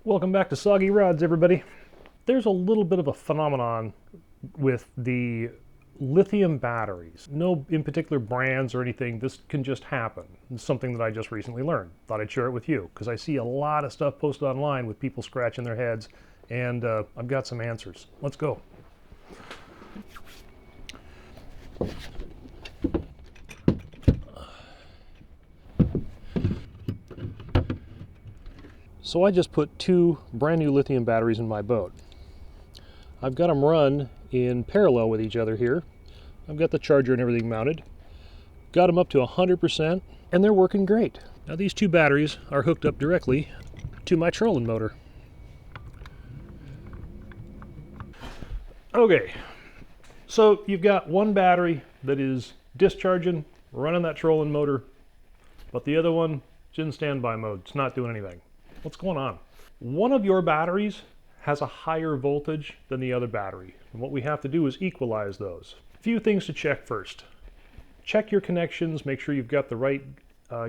Welcome back to Soggy Rods, everybody. There's a little bit of a phenomenon with the lithium batteries. No in particular brands or anything, this can just happen. It's something that I just recently learned. Thought I'd share it with you because I see a lot of stuff posted online with people scratching their heads, and I've got some answers. Let's go. So I just put two brand new lithium batteries in my boat. I've got them run in parallel with each other here. I've got the charger and everything mounted. Got them up to 100% and they're working great. Now these two batteries are hooked up directly to my trolling motor. Okay, so you've got one battery that is discharging, running that trolling motor, but the other one is in standby mode. It's not doing anything. What's going on? One of your batteries has a higher voltage than the other battery, and what we have to do is equalize those. A few things to check first. Check your connections, make sure you've got the right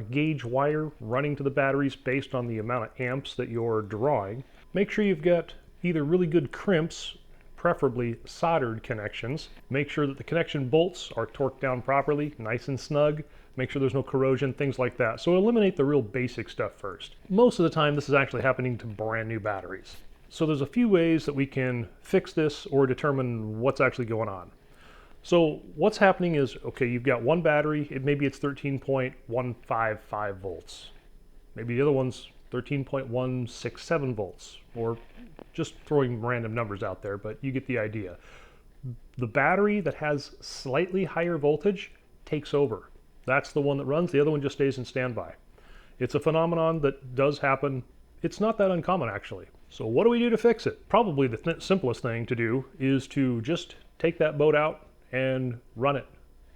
gauge wire running to the batteries based on the amount of amps that you're drawing. Make sure you've got either really good crimps, preferably soldered connections. Make sure that the connection bolts are torqued down properly, nice and snug. Make sure there's no corrosion, things like that. So eliminate the real basic stuff first. Most of the time this is actually happening to brand new batteries. So there's a few ways that we can fix this or determine what's actually going on. So what's happening is, okay, you've got one battery, maybe it's 13.155 volts. Maybe the other one's 13.167 volts, or just throwing random numbers out there, but you get the idea. The battery that has slightly higher voltage takes over. That's the one that runs, the other one just stays in standby. It's a phenomenon that does happen. It's not that uncommon actually. So what do we do to fix it? Probably the simplest thing to do is to just take that boat out and run it.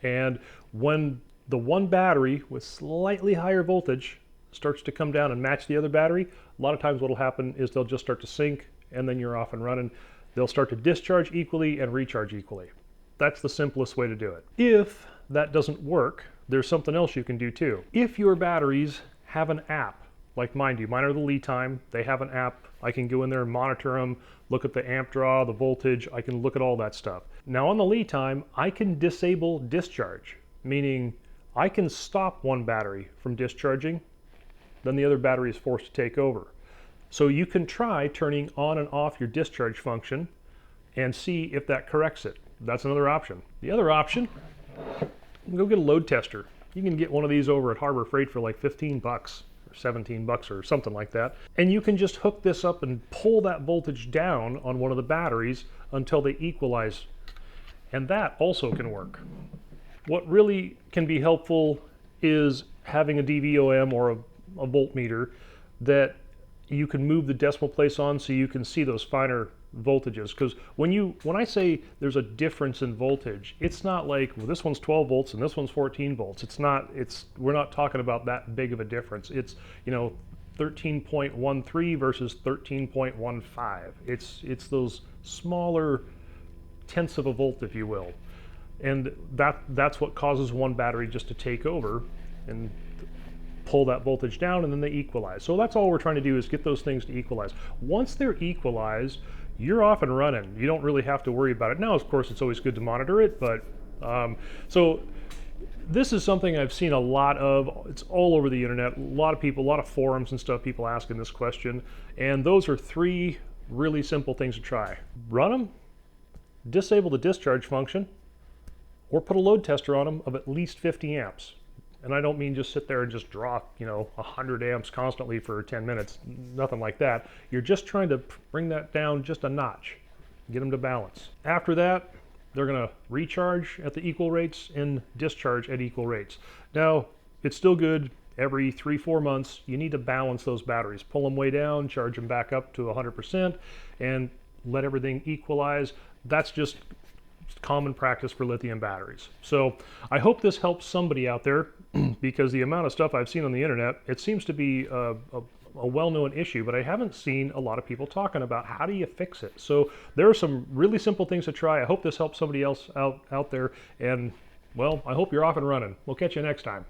And when the one battery with slightly higher voltage starts to come down and match the other battery, a lot of times what will happen is they'll just start to sync and then you're off and running. They'll start to discharge equally and recharge equally. That's the simplest way to do it. If that doesn't work, there's something else you can do too. If your batteries have an app, like mine do, mine are the LiTime, they have an app, I can go in there and monitor them, look at the amp draw, the voltage, I can look at all that stuff. Now on the LiTime, I can disable discharge, meaning I can stop one battery from discharging, then the other battery is forced to take over. So you can try turning on and off your discharge function and see if that corrects it. That's another option. The other option, go get a load tester. You can get one of these over at Harbor Freight for like 15 bucks or 17 bucks or something like that. And you can just hook this up and pull that voltage down on one of the batteries until they equalize. And that also can work. What really can be helpful is having a DVOM or a voltmeter that you can move the decimal place on so you can see those finer voltages. Because when I say there's a difference in voltage, it's not like, well, this one's 12 volts and this one's 14 volts. We're not talking about that big of a difference. It's, 13.13 versus 13.15. It's those smaller tenths of a volt, if you will. And that's what causes one battery just to take over and pull that voltage down, and then they equalize. So that's all we're trying to do is get those things to equalize. Once they're equalized, you're off and running. You don't really have to worry about it. Now, of course, it's always good to monitor it, but so this is something I've seen a lot of. It's all over the internet. A lot of people, a lot of forums and stuff, people asking this question. And those are three really simple things to try. Run them, disable the discharge function, or put a load tester on them of at least 50 amps. And I don't mean just sit there and just draw, 100 amps constantly for 10 minutes, nothing like that. You're just trying to bring that down just a notch, get them to balance. After that, they're gonna recharge at the equal rates and discharge at equal rates. Now, it's still good every 3-4 months, you need to balance those batteries. Pull them way down, charge them back up to 100%, and let everything equalize. That's just common practice for lithium batteries. So I hope this helps somebody out there because the amount of stuff I've seen on the internet, it seems to be a well-known issue, but I haven't seen a lot of people talking about how do you fix it. So there are some really simple things to try. I hope this helps somebody else out there, and well, I hope you're off and running. We'll catch you next time.